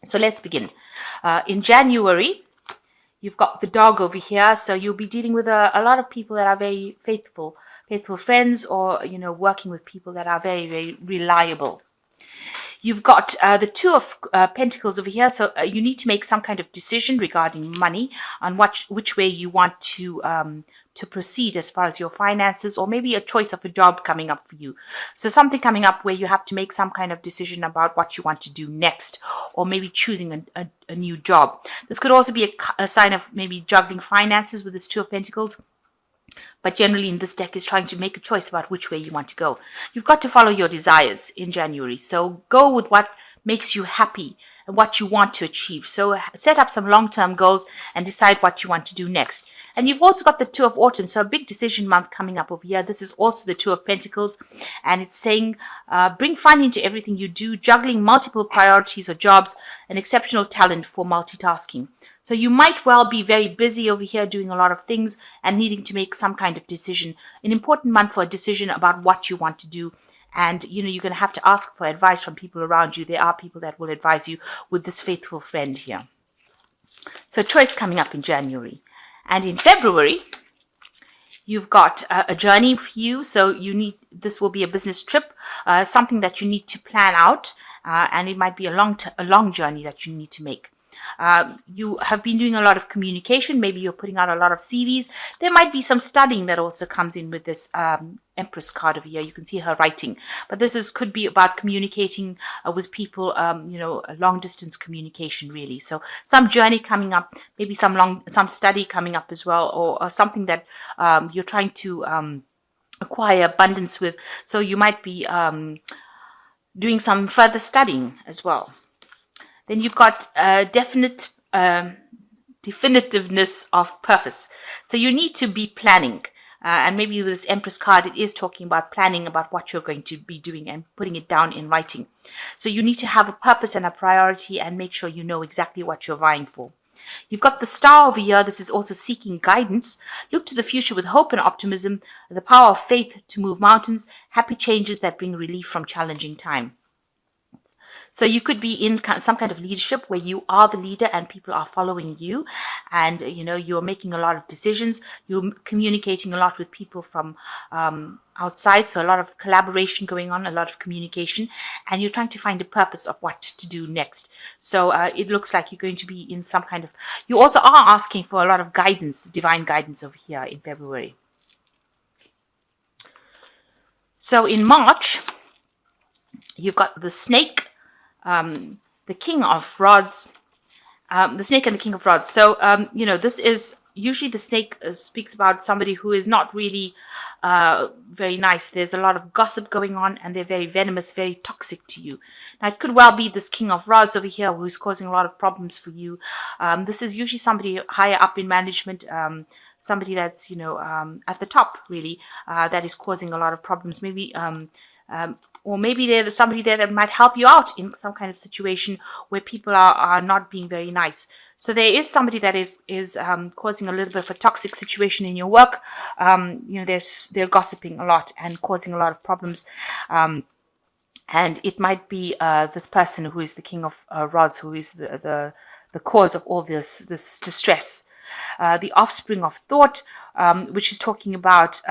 So let's begin. In January, you've got the dog over here, so you'll be dealing with a lot of people that are very faithful friends, or working with people that are very, very reliable. You've got the Two of Pentacles over here, so you need to make some kind of decision regarding money on which way you want to proceed as far as your finances, or maybe a choice of a job coming up for you. So something coming up where you have to make some kind of decision about what you want to do next, or maybe choosing a new job. This could also be a sign of maybe juggling finances with this Two of Pentacles. But generally in this deck is trying to make a choice about which way you want to go. You've got to follow your desires in January. So go with what makes you happy and what you want to achieve. So set up some long-term goals and decide what you want to do next. And you've also got the Two of Autumn, so a big decision month coming up over here. This is also the Two of Pentacles, and it's saying bring fun into everything you do, juggling multiple priorities or jobs, an exceptional talent for multitasking. So you might well be very busy over here doing a lot of things and needing to make some kind of decision. An important month for a decision about what you want to do. And, you're going to have to ask for advice from people around you. There are people that will advise you with this faithful friend here. So choice coming up in January. And in February, you've got a journey for you. So this will be a business trip, something that you need to plan out. And it might be a long journey that you need to make. You have been doing a lot of communication. Maybe you're putting out a lot of CVs. There might be some studying that also comes in with this Empress card over here. You can see her writing. But could be about communicating with people, a long distance communication really. So some journey coming up, maybe some study coming up as well, or something that you're trying to acquire abundance with. So you might be doing some further studying as well. Then you've got definitiveness of purpose. So you need to be planning. And maybe with this Empress card, it is talking about planning about what you're going to be doing and putting it down in writing. So you need to have a purpose and a priority and make sure you know exactly what you're vying for. You've got the Star over here. This is also seeking guidance. Look to the future with hope and optimism, the power of faith to move mountains, happy changes that bring relief from challenging time. So you could be in some kind of leadership where you are the leader and people are following you, and you're making a lot of decisions. You're communicating a lot with people from outside, so a lot of collaboration going on, a lot of communication, and you're trying to find a purpose of what to do next. So it looks like you're going to be in some kind of. You also are asking for a lot of guidance, divine guidance over here in February. So in March, you've got the Snake. The King of Rods, the Snake and the King of Rods. So, this is usually the Snake speaks about somebody who is not really very nice. There's a lot of gossip going on, and they're very venomous, very toxic to you. Now, it could well be this King of Rods over here who's causing a lot of problems for you. This is usually somebody higher up in management, somebody that's, at the top, really, that is causing a lot of problems. Maybe or maybe there's somebody there that might help you out in some kind of situation where people are not being very nice. So there is somebody that is causing a little bit of a toxic situation in your work. They're gossiping a lot and causing a lot of problems. And it might be this person who is the King of Rods, who is the cause of all this distress. The offspring of thought, which is talking about,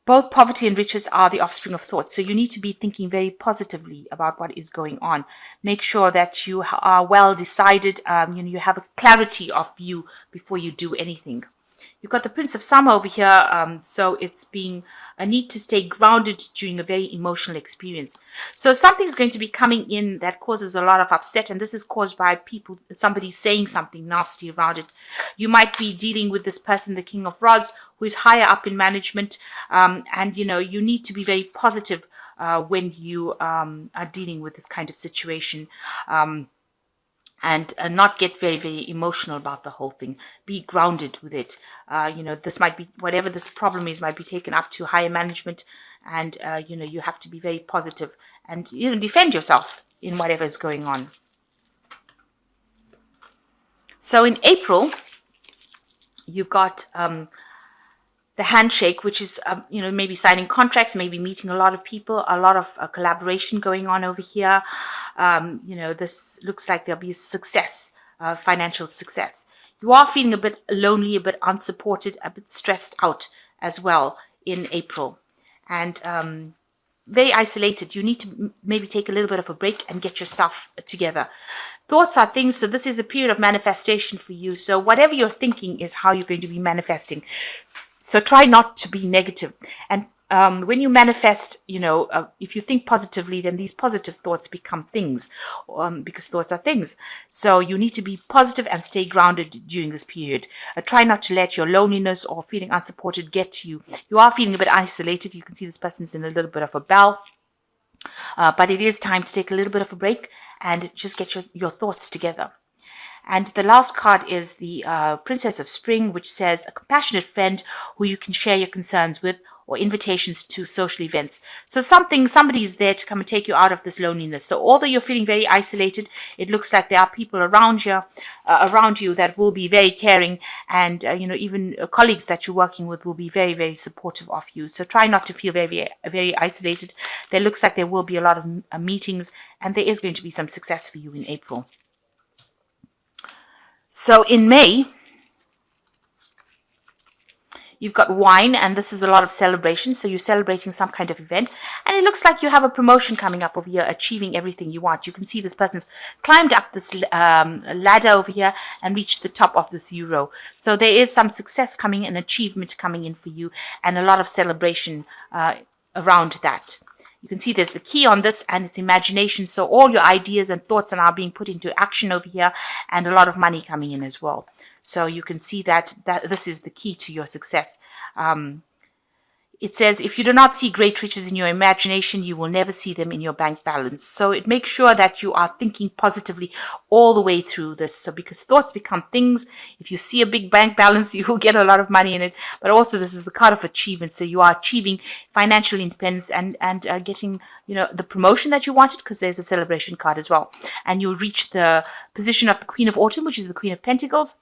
both poverty and riches are the offspring of thought. So you need to be thinking very positively about what is going on. Make sure that you are well decided. You have a clarity of view before you do anything. You've got the Prince of Summer over here. So it's being a need to stay grounded during a very emotional experience. So something's going to be coming in that causes a lot of upset. And this is caused by somebody saying something nasty around it. You might be dealing with this person, the King of Rods, who is higher up in management. And you need to be very positive when you are dealing with this kind of situation. And not get very, very emotional about the whole thing. Be grounded with it. This might be, whatever this problem is, might be taken up to higher management. And, you have to be very positive and, defend yourself in whatever is going on. So in April, you've got the handshake, which is, maybe signing contracts, maybe meeting a lot of people, a lot of collaboration going on over here. This looks like there'll be success, financial success. You are feeling a bit lonely, a bit unsupported, a bit stressed out as well in April. And very isolated. You need to maybe take a little bit of a break and get yourself together. Thoughts are things, so this is a period of manifestation for you. So whatever you're thinking is how you're going to be manifesting. So try not to be negative. And when you manifest, if you think positively, then these positive thoughts become things, because thoughts are things. So you need to be positive and stay grounded during this period. Try not to let your loneliness or feeling unsupported get to you. You are feeling a bit isolated. You can see this person's in a little bit of a bell. But it is time to take a little bit of a break and just get your thoughts together. And the last card is the Princess of Spring, which says a compassionate friend who you can share your concerns with, or invitations to social events. So somebody is there to come and take you out of this loneliness. So although you're feeling very isolated, it looks like there are people around you that will be very caring, and even colleagues that you're working with will be very, very supportive of you. So try not to feel very, very isolated. There looks like there will be a lot of meetings, and there is going to be some success for you in April. So in May, you've got wine, and this is a lot of celebration. So you're celebrating some kind of event, and it looks like you have a promotion coming up over here, achieving everything you want. You can see this person's climbed up this ladder over here and reached the top of this euro. So there is some success coming, an achievement coming in for you, and a lot of celebration around that. You can see there's the key on this, and it's imagination. So all your ideas and thoughts are now being put into action over here, and a lot of money coming in as well. So you can see that this is the key to your success. It says, if you do not see great riches in your imagination, you will never see them in your bank balance. So it makes sure that you are thinking positively all the way through this. So because thoughts become things, if you see a big bank balance, you will get a lot of money in it. But also this is the card of achievement. So you are achieving financial independence and getting, the promotion that you wanted, because there's a celebration card as well. And you'll reach the position of the Queen of Autumn, which is the Queen of Pentacles.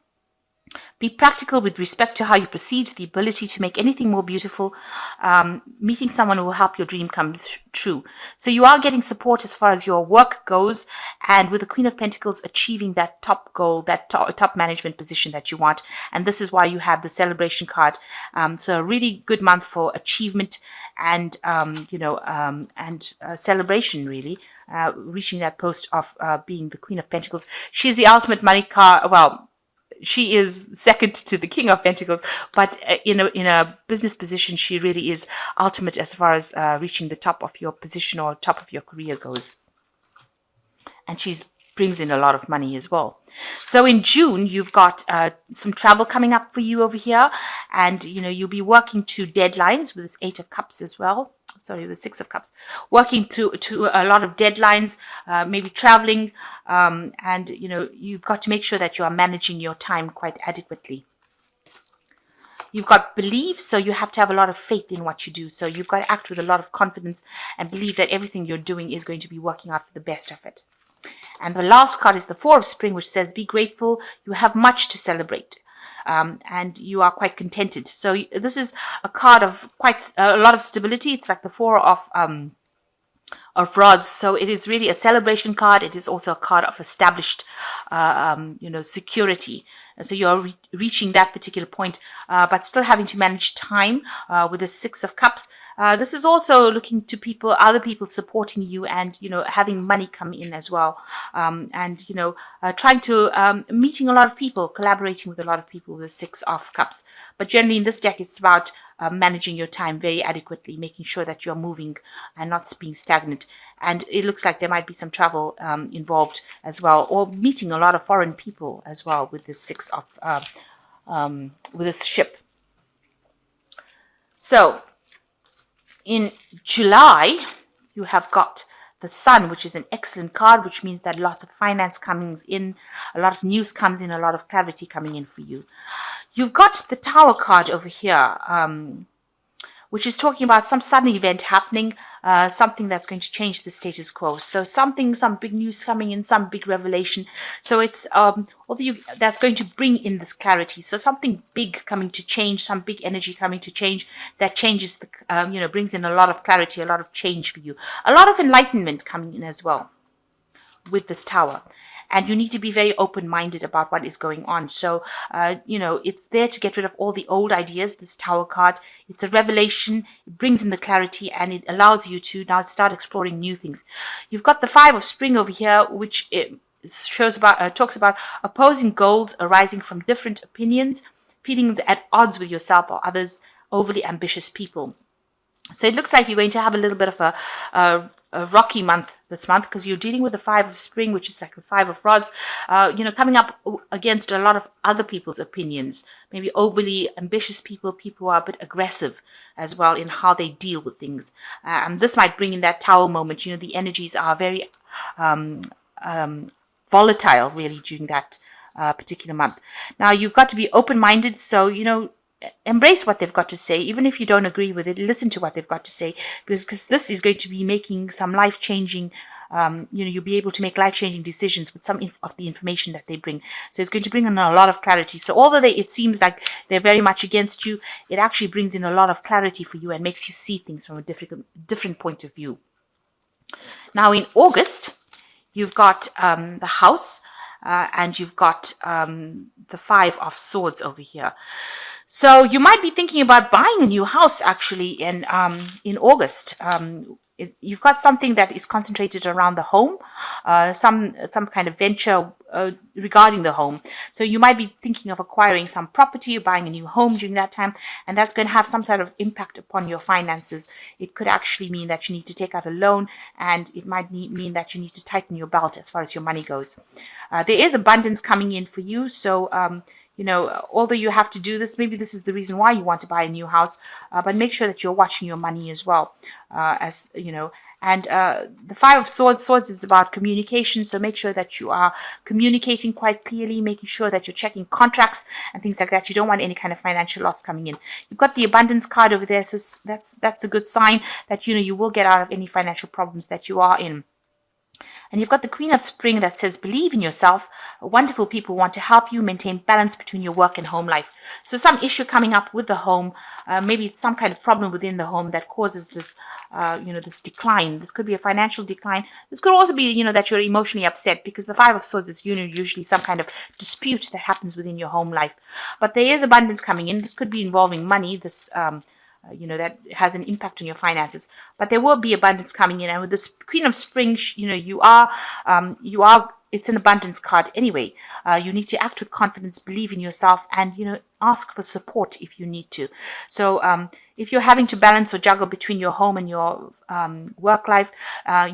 Be practical with respect to how you proceed, the ability to make anything more beautiful, meeting someone who will help your dream come true. So you are getting support as far as your work goes, and with the Queen of Pentacles achieving that top goal, that top management position that you want. And this is why you have the celebration card. So a really good month for achievement and, celebration, really. Reaching that post of being the Queen of Pentacles. She's the ultimate money card. Well, she is second to the King of Pentacles, but in a business position, she really is ultimate as far as reaching the top of your position or top of your career goes. And she brings in a lot of money as well. So in June, you've got some travel coming up for you over here, and you'll be working to deadlines with this Eight of Cups as well. Sorry, the Six of Cups, working through to a lot of deadlines, maybe traveling, and you've got to make sure that you are managing your time quite adequately. You've got belief, so you have to have a lot of faith in what you do. So you've got to act with a lot of confidence and believe that everything you're doing is going to be working out for the best of it. And the last card is the Four of Spring, which says, be grateful. You have much to celebrate. And you are quite contented. So this is a card of quite a lot of stability. It's like the Four of Rods. So it is really a celebration card. It is also a card of established, security. So you're reaching that particular point, but still having to manage time with the Six of Cups. This is also looking to other people supporting you, and having money come in as well, and trying to meeting a lot of people, collaborating with a lot of people with the Six of Cups. But generally in this deck, it's about managing your time very adequately, making sure that you're moving and not being stagnant. And it looks like there might be some travel involved as well, or meeting a lot of foreign people as well with this Six of with this ship. So in July, you have got the Sun, which is an excellent card, which means that lots of finance comes in, a lot of news comes in, a lot of clarity coming in for you. You've got the Tower card over here, which is talking about some sudden event happening, something that's going to change the status quo. So some big news coming in, some big revelation. So it's that's going to bring in this clarity. So something big coming to change, some big energy coming to change that changes the brings in a lot of clarity, a lot of change for you, a lot of enlightenment coming in as well with this Tower. And you need to be very open-minded about what is going on. So, it's there to get rid of all the old ideas, this Tower card. It's a revelation. It brings in the clarity, and it allows you to now start exploring new things. You've got the Five of Spring over here, which talks about opposing goals arising from different opinions, feeling at odds with yourself or others, overly ambitious people. So it looks like you're going to have a little bit of a rocky month this month, because you're dealing with the Five of Spring, which is like the Five of Rods, coming up against a lot of other people's opinions, maybe overly ambitious people who are a bit aggressive as well in how they deal with things. And this might bring in that Tower moment. The energies are very volatile really during that particular month. Now, you've got to be open-minded, so, embrace what they've got to say. Even if you don't agree with it, listen to what they've got to say, because this is going to be making some life-changing, you'll be able to make life-changing decisions with some of the information that they bring. So it's going to bring in a lot of clarity. So although it seems like they're very much against you, it actually brings in a lot of clarity for you and makes you see things from a different point of view. Now in August, you've got the House, and you've got the Five of Swords over here. So you might be thinking about buying a new house actually in August. You've got something that is concentrated around the home, some kind of venture regarding the home. So you might be thinking of acquiring some property or buying a new home during that time, and that's going to have some sort of impact upon your finances. It could actually mean that you need to take out a loan, and it might mean that you need to tighten your belt as far as your money goes. There is abundance coming in for you, so although you have to do this, maybe this is the reason why you want to buy a new house, but make sure that you're watching your money as well, And the Five of Swords is about communication, so make sure that you are communicating quite clearly, making sure that you're checking contracts and things like that. You don't want any kind of financial loss coming in. You've got the Abundance card over there, so that's a good sign that, you will get out of any financial problems that you are in. And you've got the Queen of Spring that says, believe in yourself. Wonderful people want to help you maintain balance between your work and home life. So some issue coming up with the home, maybe it's some kind of problem within the home that causes this, this decline. This could be a financial decline. This could also be, that you're emotionally upset, because the Five of Swords is, usually some kind of dispute that happens within your home life. But there is abundance coming in. This could be involving money. This, that has an impact on your finances, but there will be abundance coming in. And with this Queen of Spring, you are, it's an abundance card anyway. You need to act with confidence, believe in yourself, and, ask for support if you need to. So, if you're having to balance or juggle between your home and your work life,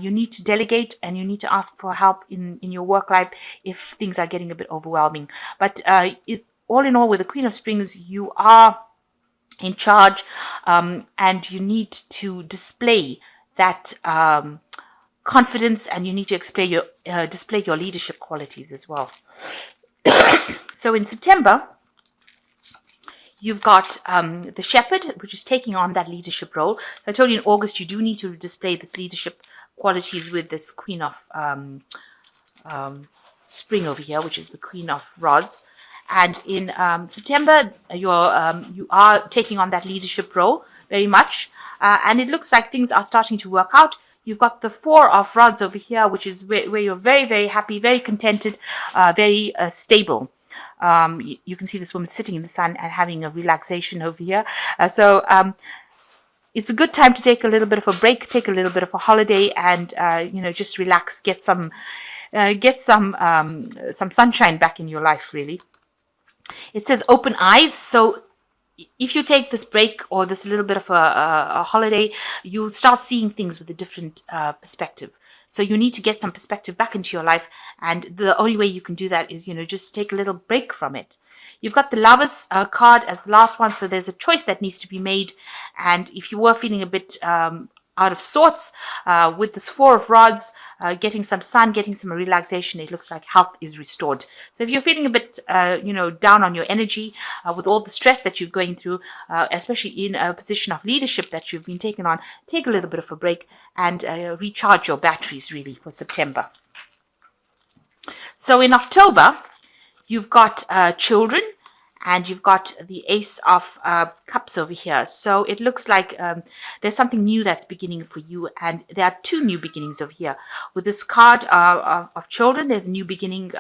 you need to delegate, and you need to ask for help in your work life if things are getting a bit overwhelming. But all in all, with the Queen of Springs, you are in charge, and you need to display that confidence, and you need to display your leadership qualities as well. So in September, you've got the Shepherd, which is taking on that leadership role. So I told you in August you do need to display this leadership qualities with this Queen of Spring over here, which is the Queen of Rods. And in September, you are taking on that leadership role very much. And it looks like things are starting to work out. You've got the Four of Rods over here, which is where you're very, very happy, very contented, very stable. You can see this woman sitting in the sun and having a relaxation over here. So it's a good time to take a little bit of a break, take a little bit of a holiday, and just relax, get some sunshine back in your life, really. It says open eyes. So if you take this break or this little bit of a holiday, you'll start seeing things with a different perspective. So you need to get some perspective back into your life. And the only way you can do that is, just take a little break from it. You've got the Lovers card as the last one. So there's a choice that needs to be made. And if you were feeling a bit out of sorts. With this Four of Rods, getting some sun, getting some relaxation, it looks like health is restored. So if you're feeling a bit, down on your energy with all the stress that you're going through, especially in a position of leadership that you've been taken on, take a little bit of a break and recharge your batteries really for September. So in October, you've got children, and you've got the Ace of Cups over here. So it looks like there's something new that's beginning for you. And there are two new beginnings over here. With this card of children, there's a new beginning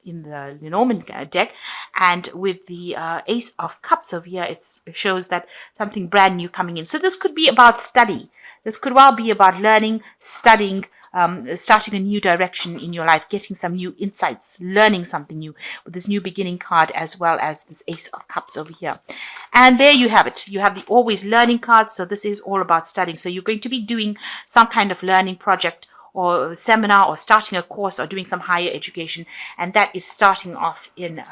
in the Lenormand deck. And with the Ace of Cups over here, it shows that something brand new coming in. So this could be about study. This could well be about learning, studying, starting a new direction in your life, getting some new insights, learning something new with this new beginning card, as well as this Ace of Cups over here. And there you have it. You have the always learning card. So this is all about studying. So you're going to be doing some kind of learning project or seminar, or starting a course, or doing some higher education. And that is starting off in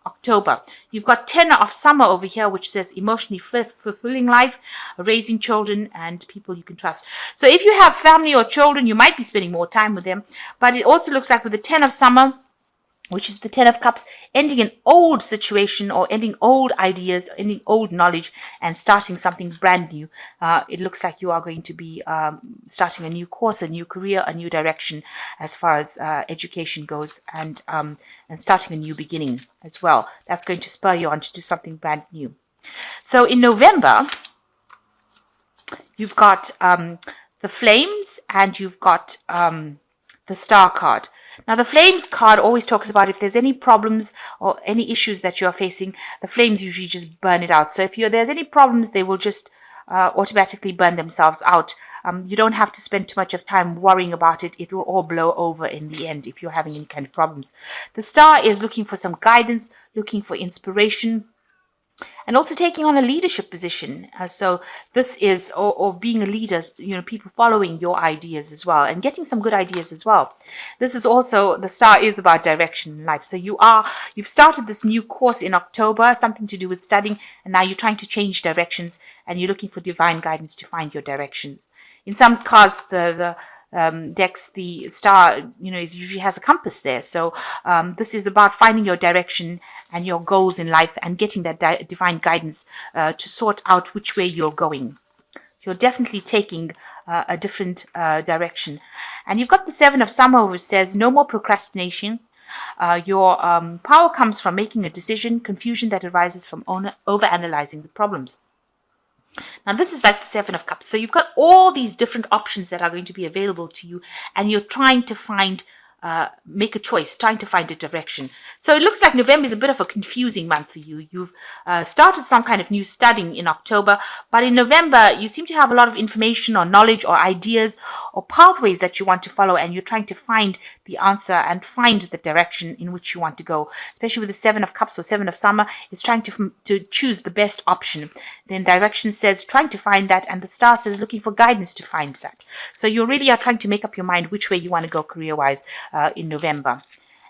October. You've got 10 of Summer over here, which says emotionally fulfilling life, raising children and people you can trust. So if you have family or children, you might be spending more time with them. But it also looks like with the 10 of Summer, which is the 10 of Cups, ending an old situation or ending old ideas, ending old knowledge, and starting something brand new. It looks like you are going to be starting a new course, a new career, a new direction as far as education goes, and starting a new beginning as well. That's going to spur you on to do something brand new. So in November, you've got the Flames, and you've got the Star card. Now, the Flames card always talks about if there's any problems or any issues that you're facing, the Flames usually just burn it out. So if there's any problems, they will just automatically burn themselves out. You don't have to spend too much of time worrying about it. It will all blow over in the end if you're having any kind of problems. The Star is looking for some guidance, looking for inspiration, and also taking on a leadership position. So this is, or being a leader, people following your ideas as well, and getting some good ideas as well. This is also, the Star is about direction in life. So you've started this new course in October, something to do with studying, and now you're trying to change directions, and you're looking for divine guidance to find your directions. In some cards, the decks, the Star, usually has a compass there. So this is about finding your direction and your goals in life, and getting that divine guidance to sort out which way you're going. You're definitely taking a different direction. And you've got the Seven of Summer, which says no more procrastination. Your power comes from making a decision, confusion that arises from overanalyzing the problems. Now, this is like the Seven of Cups. So you've got all these different options that are going to be available to you, and you're trying to make a choice, trying to find a direction. So it looks like November is a bit of a confusing month for you. You've started some kind of new studying in October, but in November, you seem to have a lot of information or knowledge or ideas or pathways that you want to follow, and you're trying to find the answer and find the direction in which you want to go. Especially with the Seven of Cups or Seven of Summer, it's trying to choose the best option. Then direction says trying to find that, and the Star says looking for guidance to find that. So you really are trying to make up your mind which way you want to go career-wise in November.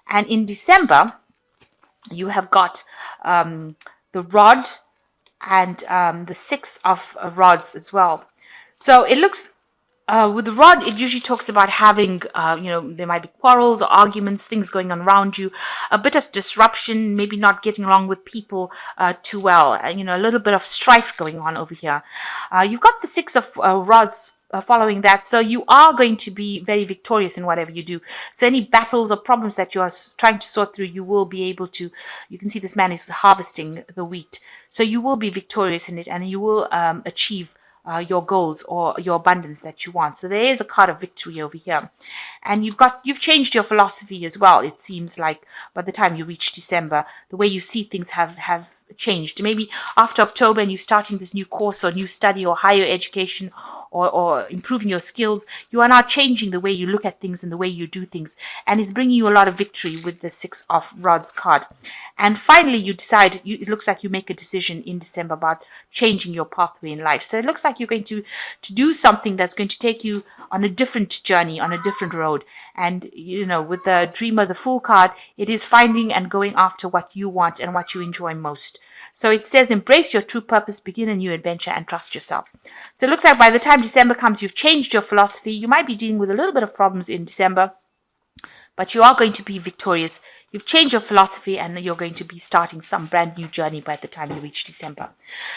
And in December, you have got the Rod and the Six of Rods as well. So it looks, with the Rod, it usually talks about having, there might be quarrels or arguments, things going on around you, a bit of disruption, maybe not getting along with people too well, a little bit of strife going on over here. You've got the Six of Rods following that, so you are going to be very victorious in whatever you do. So any battles or problems that you are trying to sort through, you will be able to. You can see this man is harvesting the wheat, so you will be victorious in it, and you will achieve your goals or your abundance that you want. So there is a card of victory over here, and you've changed your philosophy as well. It seems like by the time you reach December, the way you see things have changed. Maybe after October, and you're starting this new course or new study or higher education, or improving your skills, you are now changing the way you look at things and the way you do things, and it's bringing you a lot of victory with the Six of Rods card. And finally, you decide, it looks like you make a decision in December about changing your pathway in life. So it looks like you're going to do something that's going to take you on a different journey, on a different road. And, with the Dreamer, the Fool card, it is finding and going after what you want and what you enjoy most. So it says, embrace your true purpose, begin a new adventure, and trust yourself. So it looks like by the time December comes, you've changed your philosophy. You might be dealing with a little bit of problems in December, but you are going to be victorious. You've changed your philosophy and you're going to be starting some brand new journey by the time you reach December.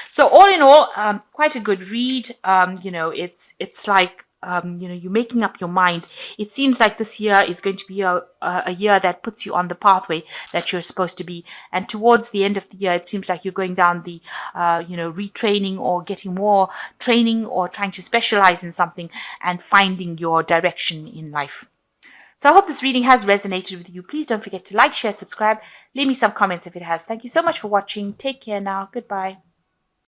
So all in all, quite a good read. It's like, you're making up your mind. It seems like this year is going to be a year that puts you on the pathway that you're supposed to be. And towards the end of the year, it seems like you're going down the, retraining or getting more training or trying to specialize in something and finding your direction in life. So I hope this reading has resonated with you. Please don't forget to like, share, subscribe. Leave me some comments if it has. Thank you so much for watching. Take care now. Goodbye.